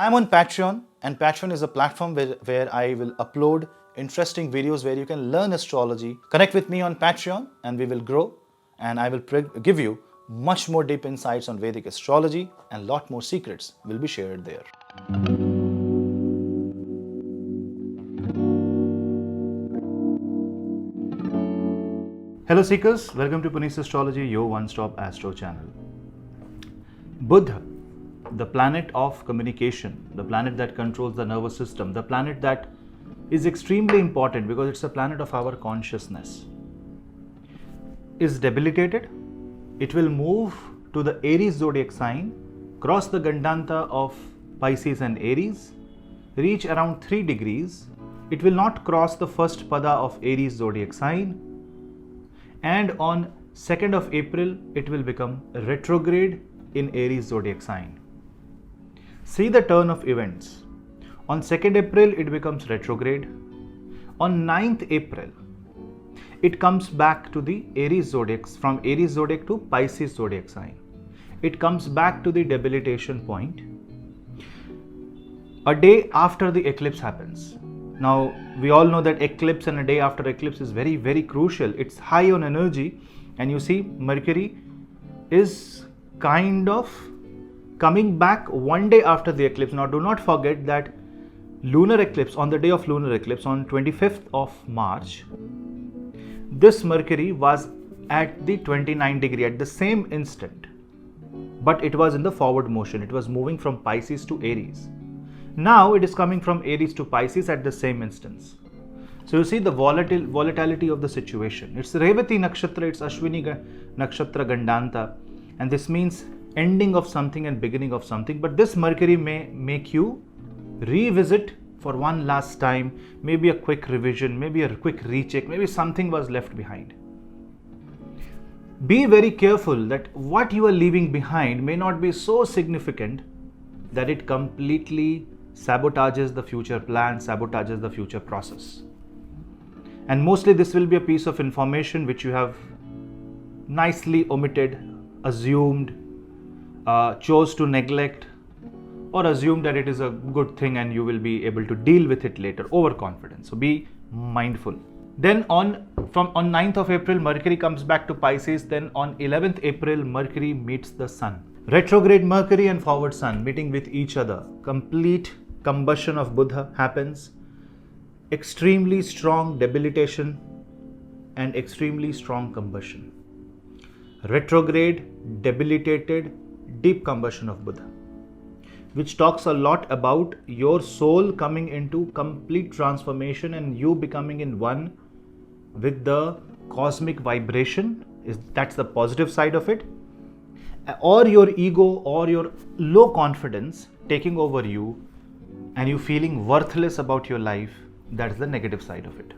I'm on Patreon, and Patreon is a platform where I will upload interesting videos where you can learn astrology. Connect with me on Patreon and we will grow, and I will give you much more deep insights on Vedic astrology, and lot more secrets will be shared there. Hello Seekers, welcome to Punneits Astrology, your one-stop astro channel. Buddha, the planet of communication, the planet that controls the nervous system, the planet that is extremely important because it's a planet of our consciousness, is debilitated. It will move to the Aries zodiac sign, cross the Gandanta of Pisces and Aries, reach around 3 degrees. It will not cross the first pada of Aries zodiac sign, and on 2nd of April it will become retrograde in Aries zodiac sign. See the turn of events. On 2nd April it becomes retrograde. On 9th April it comes back to the Aries zodiac, from Aries zodiac to Pisces zodiac sign. It comes back to the debilitation point a day after the eclipse happens. Now we all know that eclipse and a day after eclipse is very, very crucial. It's high on energy, and you see Mercury is kind of coming back one day after the eclipse. Now do not forget that lunar eclipse, on the day of lunar eclipse on 25th of March, this Mercury was at the 29 degree at the same instant, but it was in the forward motion. It was moving from Pisces to Aries. Now it is coming from Aries to Pisces at the same instance. So you see the volatility of the situation. It's Revati Nakshatra, it's Ashwini Nakshatra Gandanta, and this means ending of something and beginning of something. But this Mercury may make you revisit for one last time, maybe a quick revision, maybe a quick recheck, maybe something was left behind. Be very careful that what you are leaving behind may not be so significant that it completely sabotages the future plan, sabotages the future process. And mostly this will be a piece of information which you have nicely omitted, assumed, chose to neglect, or assume that it is a good thing and you will be able to deal with it later. Overconfidence. So be mindful. Then on 9th of April, Mercury comes back to Pisces. Then on 11th April, Mercury meets the Sun. Retrograde Mercury and forward Sun meeting with each other. Complete combustion of Buddha happens. Extremely strong debilitation and extremely strong combustion. Retrograde, debilitated, deep combustion of Buddha, which talks a lot about your soul coming into complete transformation and you becoming in one with the cosmic vibration. That's the positive side of it. Or your ego or your low confidence taking over you and you feeling worthless about your life. That's the negative side of it.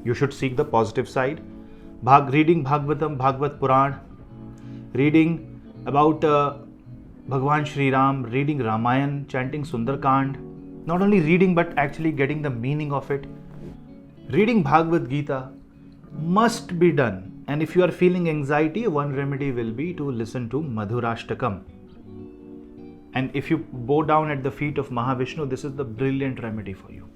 You should seek the positive side. Reading Bhagavatam, Bhagavad Puran, reading about Bhagwan Shri Ram, reading Ramayan, chanting Sundarkand, not only reading but actually getting the meaning of it. Reading Bhagavad Gita must be done, and if you are feeling anxiety, one remedy will be to listen to Madhurashtakam. And if you bow down at the feet of Mahavishnu, this is the brilliant remedy for you.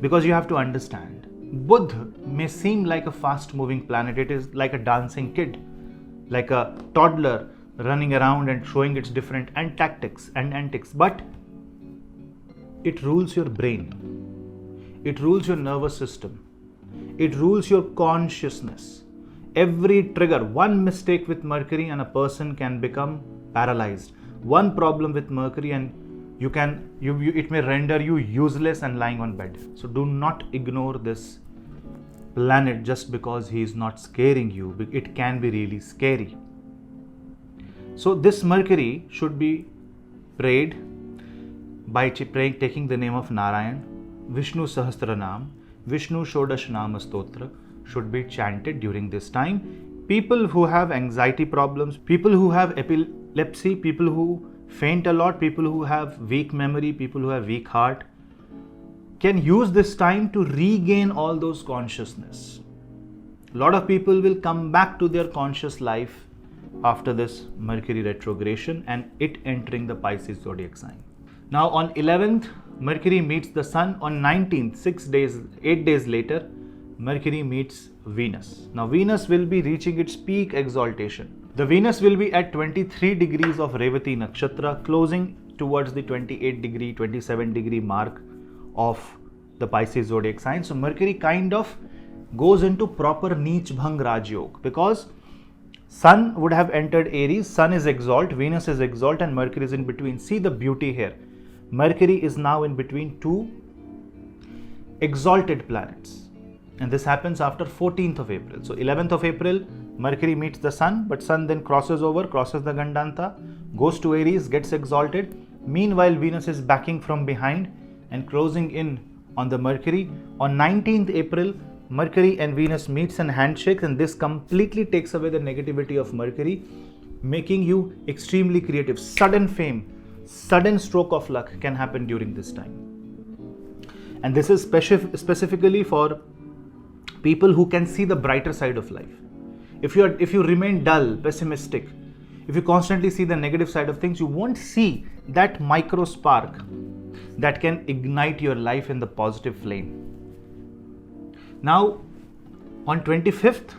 Because you have to understand, Buddha may seem like a fast moving planet. It is like a dancing kid, like a toddler running around and showing its different antics, but it rules your brain, it rules your nervous system, it rules your consciousness. Every trigger, one mistake with Mercury and a person can become paralyzed. One problem with Mercury and it may render you useless and lying on bed. So do not ignore this planet just because he is not scaring you. It can be really scary. So this Mercury should be prayed by taking the name of Narayan, Vishnu Sahasranam, Vishnu Shodash Nama Stotra should be chanted during this time. People who have anxiety problems, people who have epilepsy, people who faint a lot, people who have weak memory, people who have weak heart, can use this time to regain all those consciousness. A lot of people will come back to their conscious life after this Mercury retrogression and it entering the Pisces zodiac sign. Now on 11th, Mercury meets the Sun. On 19th, 8 days later, Mercury meets Venus. Now Venus will be reaching its peak exaltation. The Venus will be at 23 degrees of Revati Nakshatra, closing towards the 28 degree, 27 degree mark of the Pisces zodiac sign. So Mercury kind of goes into proper Neech Bhang Raj Yoga, because Sun would have entered Aries, Sun is exalt, Venus is exalt, and Mercury is in between. See the beauty here. Mercury is now in between two exalted planets, and this happens after 14th of April. So 11th of April, Mercury meets the Sun, but Sun then crosses over, crosses the Gandanta, goes to Aries, gets exalted. Meanwhile, Venus is backing from behind and closing in on the Mercury. On 19th April, Mercury and Venus meets and handshakes, and this completely takes away the negativity of Mercury, making you extremely creative. Sudden fame, sudden stroke of luck can happen during this time. And this is specifically for people who can see the brighter side of life. If you remain dull, pessimistic, if you constantly see the negative side of things, you won't see that micro spark that can ignite your life in the positive flame. Now, on 25th,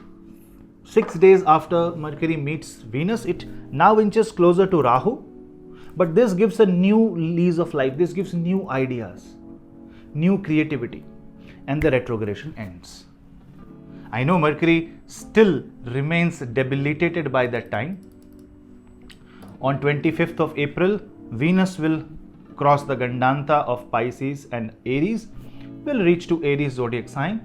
6 days after Mercury meets Venus, it now inches closer to Rahu, but this gives a new lease of life. This gives new ideas, new creativity, and the retrogression ends. I know Mercury still remains debilitated by that time. On 25th of April, Venus will cross the Gandanta of Pisces, and Aries will reach to Aries zodiac sign.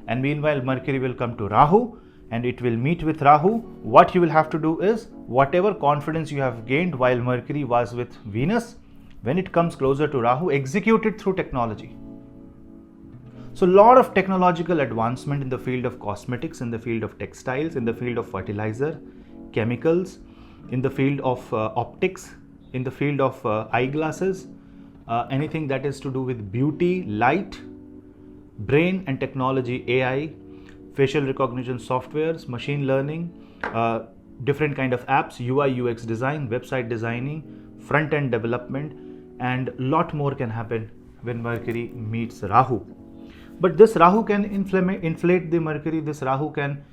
And meanwhile, Mercury will come to Rahu and it will meet with Rahu. What you will have to do is, whatever confidence you have gained while Mercury was with Venus, when it comes closer to Rahu, execute it through technology. So, a lot of technological advancement in the field of cosmetics, in the field of textiles, in the field of fertilizer, chemicals, in the field of optics, in the field of eyeglasses, anything that is to do with beauty, light, brain and technology, AI, facial recognition softwares, machine learning, different kind of apps, UI, UX design, website designing, front-end development, and lot more can happen when Mercury meets Rahu. But this Rahu can inflate the Mercury. This Rahu can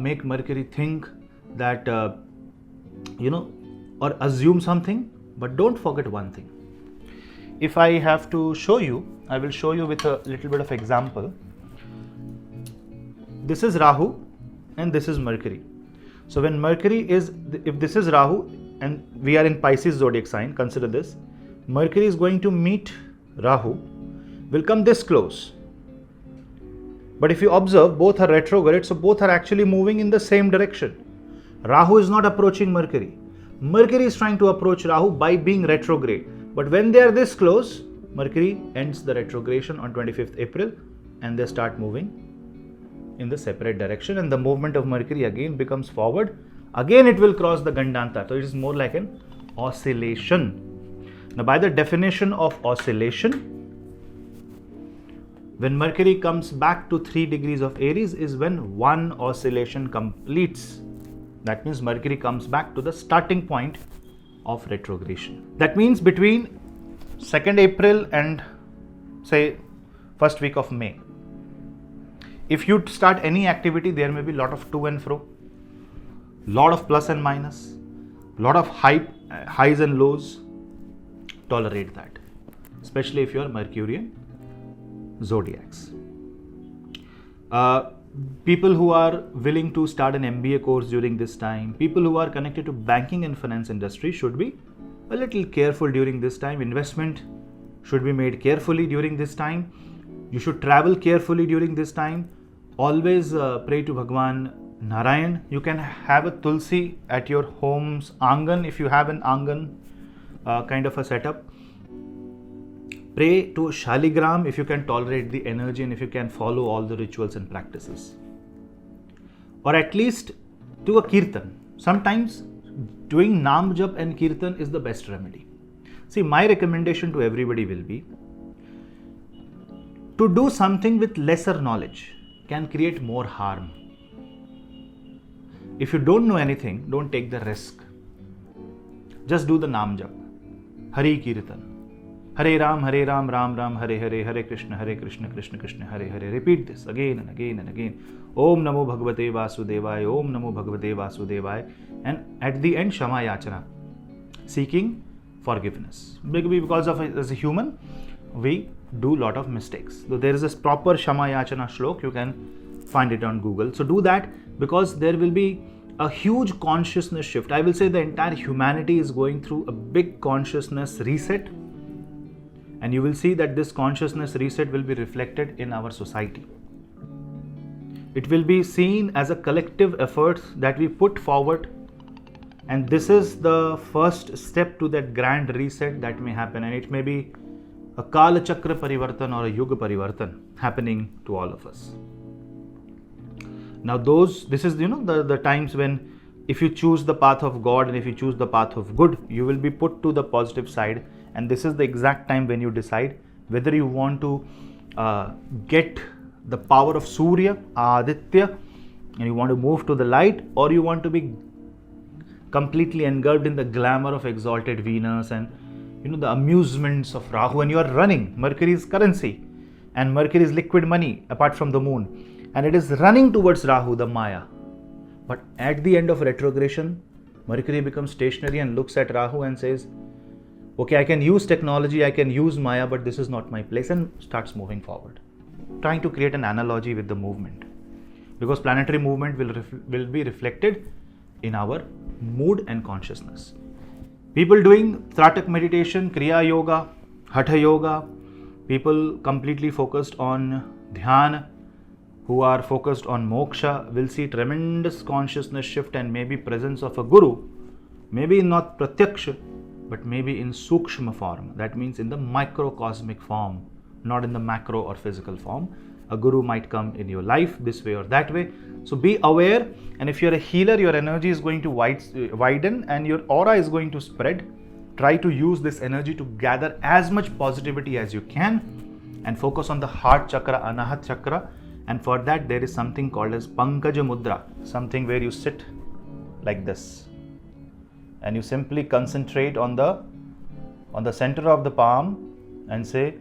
make Mercury think that, or assume something. But don't forget one thing. If I have to show you, I will show you with a little bit of example. This is Rahu and this is Mercury. So when Mercury is, if this is Rahu and we are in Pisces zodiac sign, consider this. Mercury is going to meet Rahu, will come this close. But if you observe, both are retrograde, so both are actually moving in the same direction. Rahu is not approaching Mercury. Mercury is trying to approach Rahu by being retrograde. But when they are this close, Mercury ends the retrogression on 25th April and they start moving in the separate direction, and the movement of Mercury again becomes forward. Again it will cross the Gandanta. So it is more like an oscillation. Now by the definition of oscillation, when Mercury comes back to 3 degrees of Aries is when one oscillation completes. That means Mercury comes back to the starting point of retrogression. That means between 2nd April and say first week of May, if you start any activity, there may be a lot of to and fro, lot of plus and minus, lot of highs and lows. Tolerate that, especially if you are Mercurian zodiacs. People who are willing to start an MBA course during this time, people who are connected to banking and finance industry should be a little careful during this time. Investment should be made carefully during this time. You should travel carefully during this time. Always pray to Bhagwan Narayan. You can have a tulsi at your home's angan if you have an angan kind of a setup. Pray to Shaligram if you can tolerate the energy and if you can follow all the rituals and practices. Or at least do a kirtan. Sometimes doing Nam Jap and kirtan is the best remedy. See, my recommendation to everybody will be to do something with lesser knowledge can create more harm. If you don't know anything, don't take the risk. Just do the Nam Jap, Hari Kirtan, Hare Ram, Ram Ram, Hare Hare, Hare Krishna, Krishna Krishna, Hare Hare. Repeat this again and again and again. Om Namo Bhagavate Vasudevaya, Om Namo Bhagavate Vasudevaya. And at the end, Shama Yachana, seeking forgiveness. Because of as a human, we do lot of mistakes. So there is a proper Shama Yachana shlok, you can find it on Google. So do that, because there will be a huge consciousness shift. I will say the entire humanity is going through a big consciousness reset, and you will see that this consciousness reset will be reflected in our society. It will be seen as a collective effort that we put forward, and this is the first step to that grand reset that may happen, and it may be a Kala Chakra Parivartan or a Yuga Parivartan happening to all of us. Now this is the times when if you choose the path of God and if you choose the path of good, you will be put to the positive side, and this is the exact time when you decide whether you want to get the power of Surya, Aditya, and you want to move to the light, or you want to be completely engulfed in the glamour of exalted Venus and the amusements of Rahu, and you are running. Mercury is currency and Mercury is liquid money apart from the moon, and it is running towards Rahu, the Maya. But at the end of retrogression, Mercury becomes stationary and looks at Rahu and says, okay, I can use technology, I can use Maya, but this is not my place, and starts moving forward, trying to create an analogy with the movement, because planetary movement will be reflected in our mood and consciousness. People doing Tratak meditation, Kriya Yoga, Hatha Yoga, people completely focused on Dhyana, who are focused on moksha, will see tremendous consciousness shift and maybe presence of a guru, maybe not pratyaksha, but maybe in sukshma form. That means in the microcosmic form, not in the macro or physical form. A guru might come in your life this way or that way. So be aware, and if you're a healer, your energy is going to widen and your aura is going to spread. Try to use this energy to gather as much positivity as you can and focus on the heart chakra, Anahat chakra. And for that, there is something called as Pankaja Mudra, something where you sit like this and you simply concentrate on the center of the palm and say,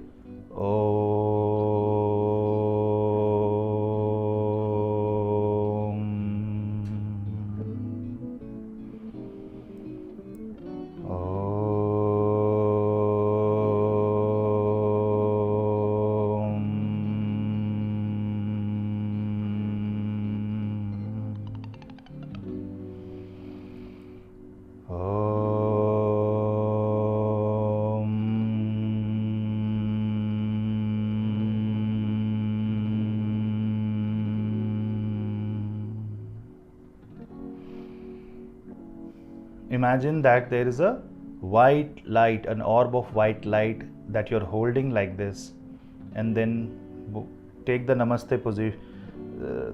Om. Imagine that there is a white light, an orb of white light that you're holding like this, and then take the Namaste position,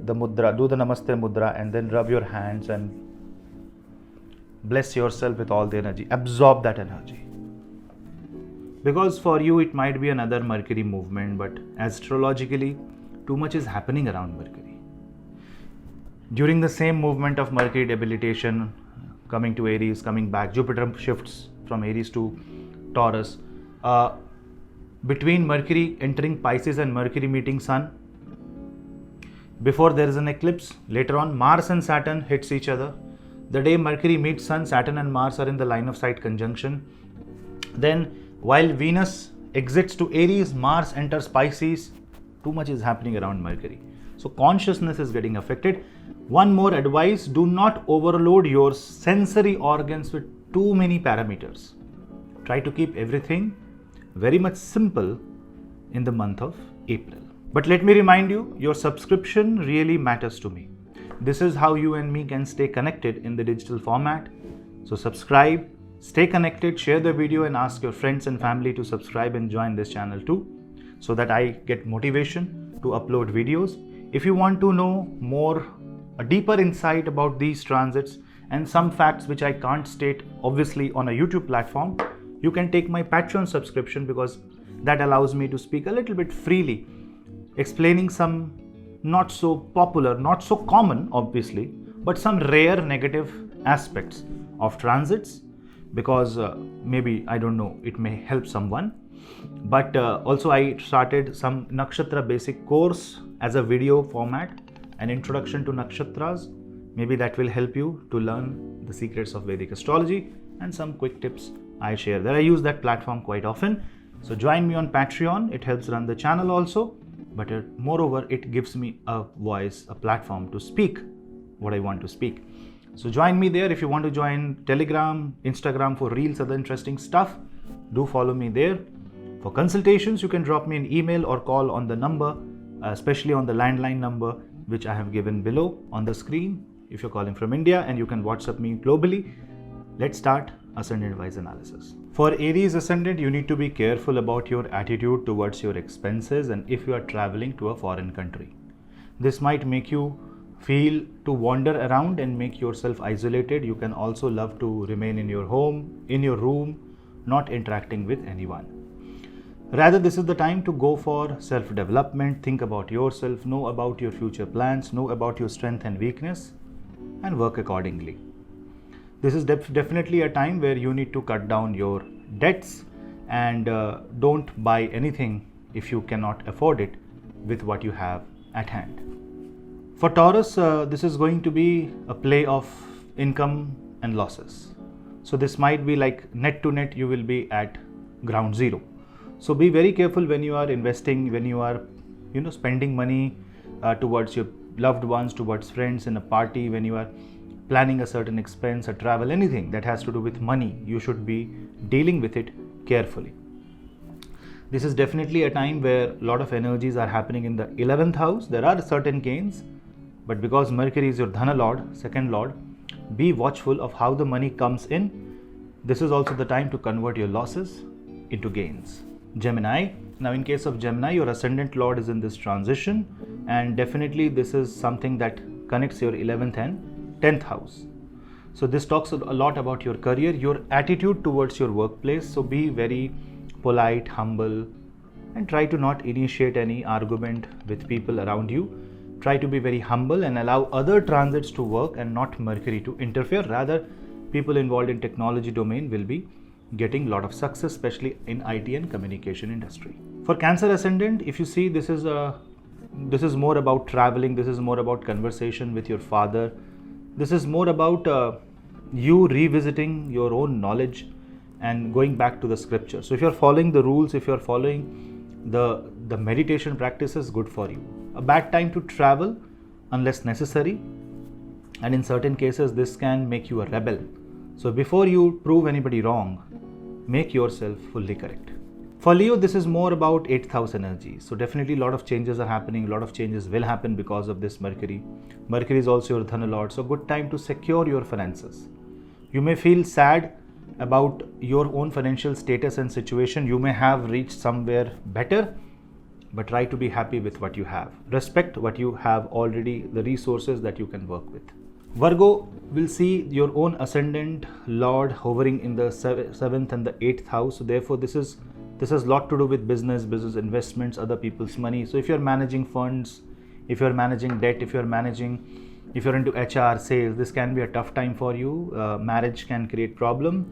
the mudra, do the Namaste mudra, and then rub your hands and bless yourself with all the energy. Absorb that energy. Because for you it might be another Mercury movement, but astrologically too much is happening around Mercury. During the same movement of Mercury debilitation, coming to Aries, coming back, Jupiter shifts from Aries to Taurus. Between Mercury entering Pisces and Mercury meeting Sun, before there is an eclipse, later on Mars and Saturn hits each other. The day Mercury meets Sun, Saturn and Mars are in the line of sight conjunction. Then while Venus exits to Aries, Mars enters Pisces. Too much is happening around Mercury. So consciousness is getting affected. One more advice, do not overload your sensory organs with too many parameters. Try to keep everything very much simple in the month of April. But let me remind you, your subscription really matters to me. This is how you and me can stay connected in the digital format. So subscribe, stay connected, share the video and ask your friends and family to subscribe and join this channel too, so that I get motivation to upload videos. If you want to know more, a deeper insight about these transits and some facts which I can't state obviously on a YouTube platform, you can take my Patreon subscription, because that allows me to speak a little bit freely, explaining some not so popular, not so common obviously, but some rare negative aspects of transits, because maybe, I don't know, it may help someone. But also I started some Nakshatra basic course as a video format, an introduction to Nakshatras. Maybe that will help you to learn the secrets of Vedic astrology and some quick tips I share there. I use that platform quite often. So join me on Patreon. It helps run the channel also. But moreover, it gives me a voice, a platform to speak what I want to speak. So join me there. If you want to join Telegram, Instagram for reels, other interesting stuff, do follow me there. For consultations, you can drop me an email or call on the number, especially on the landline number, which I have given below on the screen. If you're calling from India, and you can WhatsApp me globally. Let's start Ascendant-wise analysis. For Aries Ascendant, you need to be careful about your attitude towards your expenses and if you are traveling to a foreign country. This might make you feel to wander around and make yourself isolated. You can also love to remain in your home, in your room, not interacting with anyone. Rather, this is the time to go for self-development, think about yourself, know about your future plans, know about your strength and weakness, and work accordingly. This is definitely a time where you need to cut down your debts and don't buy anything if you cannot afford it with what you have at hand. For Taurus, this is going to be a play of income and losses. So this might be like net to net, you will be at ground zero. So be very careful when you are investing, when you are spending money towards your loved ones, towards friends in a party, when you are planning a certain expense, a travel, anything that has to do with money. You should be dealing with it carefully. This is definitely a time where a lot of energies are happening in the 11th house. There are certain gains, but because Mercury is your Dhana Lord, second Lord, be watchful of how the money comes in. This is also the time to convert your losses into gains. Gemini. Now in case of Gemini, your Ascendant Lord is in this transition, and definitely this is something that connects your 11th and 10th house. So this talks a lot about your career, your attitude towards your workplace. So be very polite, humble, and try to not initiate any argument with people around you. Try to be very humble and allow other transits to work and not Mercury to interfere. Rather, people involved in technology domain will be getting a lot of success, especially in IT and communication industry. For Cancer Ascendant, if you see, this is more about traveling. This is more about conversation with your father. This is more about you revisiting your own knowledge and going back to the scripture. So if you're following the rules, if you're following the meditation practices, good for you. A bad time to travel unless necessary, and in certain cases this can make you a rebel. So before you prove anybody wrong, make yourself fully correct. For Leo, this is more about 8th house energy. So definitely a lot of changes are happening. A lot of changes will happen because of this Mercury. Mercury is also your Dhana Lord. So good time to secure your finances. You may feel sad about your own financial status and situation. You may have reached somewhere better, but try to be happy with what you have. Respect what you have already, the resources that you can work with. Virgo will see your own Ascendant Lord hovering in the 7th and the 8th house. So therefore this has a lot to do with business investments, other people's money. So if you're managing funds, if you're managing debt, if you're into HR, sales, this can be a tough time for you. Marriage can create problem.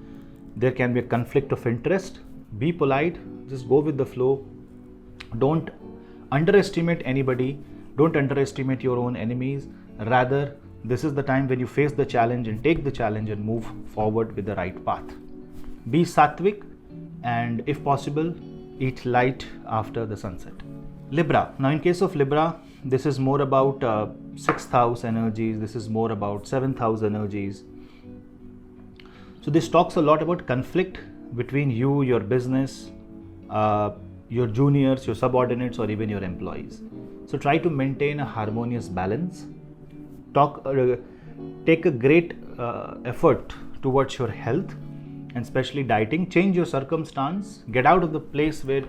There can be a conflict of interest. Be polite, just go with the flow. Don't underestimate anybody. Don't underestimate your own enemies. Rather, this is the time when you face the challenge and take the challenge and move forward with the right path. Be sattvic, and if possible, eat light after the sunset. Libra. Now in case of Libra, this is more about 6th house energies. This is more about 7th house energies. So this talks a lot about conflict between you, your business, your juniors, your subordinates, or even your employees. So try to maintain a harmonious balance. Take a great effort towards your health, and especially dieting. Change your circumstance. Get out of the place where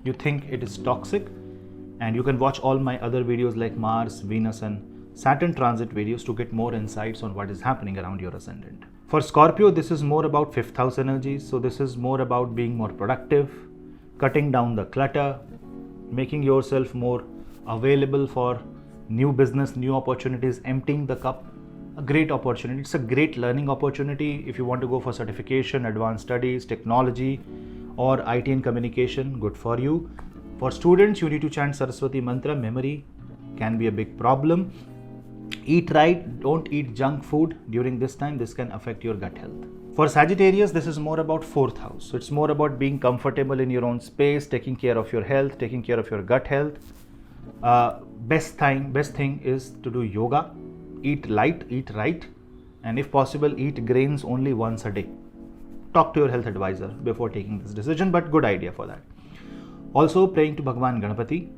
you think it is toxic, and you can watch all my other videos like Mars, Venus, and Saturn transit videos to get more insights on what is happening around your Ascendant. For Scorpio, this is more about 5th house energies. So this is more about being more productive, cutting down the clutter, making yourself more available for new business, new opportunities, emptying the cup. A great opportunity. It's a great learning opportunity if you want to go for certification, advanced studies, technology, or IT and communication, good for you. For students, you need to chant Saraswati mantra. Memory can be a big problem. Eat right, don't eat junk food during this time. This can affect your gut health. For Sagittarius, this is more about 4th house. So it's more about being comfortable in your own space, taking care of your health, taking care of your gut health. Best thing is to do yoga, eat light, eat right, and if possible, eat grains only once a day. Talk to your health advisor before taking this decision, but good idea for that. Also, praying to Bhagwan Ganapati,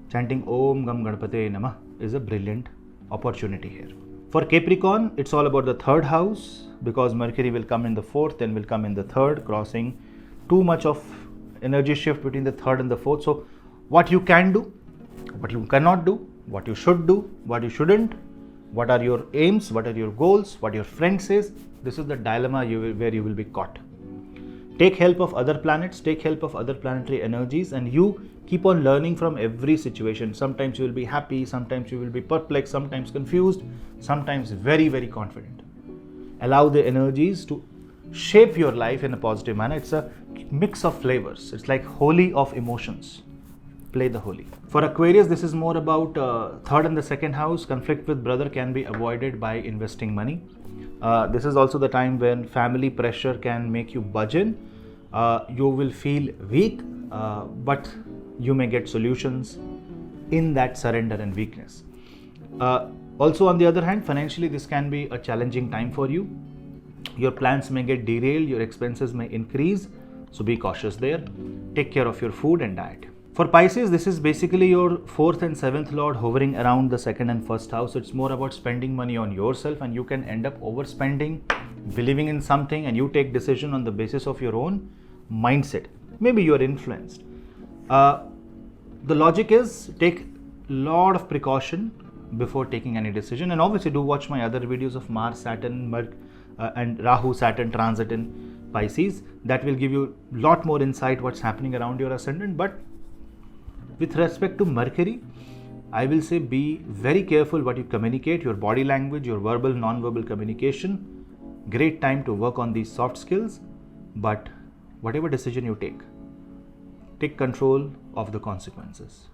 chanting Om Gam Ganapate Namah is a brilliant opportunity here. For Capricorn, it's all about the 3rd house, because Mercury will come in the 4th, then will come in the 3rd, crossing too much of energy shift between the 3rd and the 4th. So what you can do, what you cannot do, what you should do, what you shouldn't, what are your aims, what are your goals, what your friend says, this is the dilemma where you will be caught. Take help of other planets, take help of other planetary energies, and you keep on learning from every situation. Sometimes you will be happy, sometimes you will be perplexed, sometimes confused, sometimes very, very confident. Allow the energies to shape your life in a positive manner. It's a mix of flavors. It's like holy of emotions. Play the holy. For Aquarius, this is more about 3rd and the 2nd house. Conflict with brother can be avoided by investing money. This is also the time when family pressure can make you budge in. You will feel weak, but you may get solutions in that surrender and weakness. Also, on the other hand, financially, this can be a challenging time for you. Your plans may get derailed, your expenses may increase, so be cautious there. Take care of your food and diet. For Pisces, this is basically your 4th and 7th lord hovering around the 2nd and 1st house. It's more about spending money on yourself, and you can end up overspending, believing in something, and you take decision on the basis of your own mindset. Maybe you are influenced. The logic is take lot of precaution before taking any decision, and obviously do watch my other videos of Mars, Saturn, and Rahu, Saturn transit in Pisces. That will give you lot more insight what's happening around your ascendant. But with respect to Mercury, I will say be very careful what you communicate, your body language, your verbal, non-verbal communication. Great time to work on these soft skills, but whatever decision you take control of the consequences.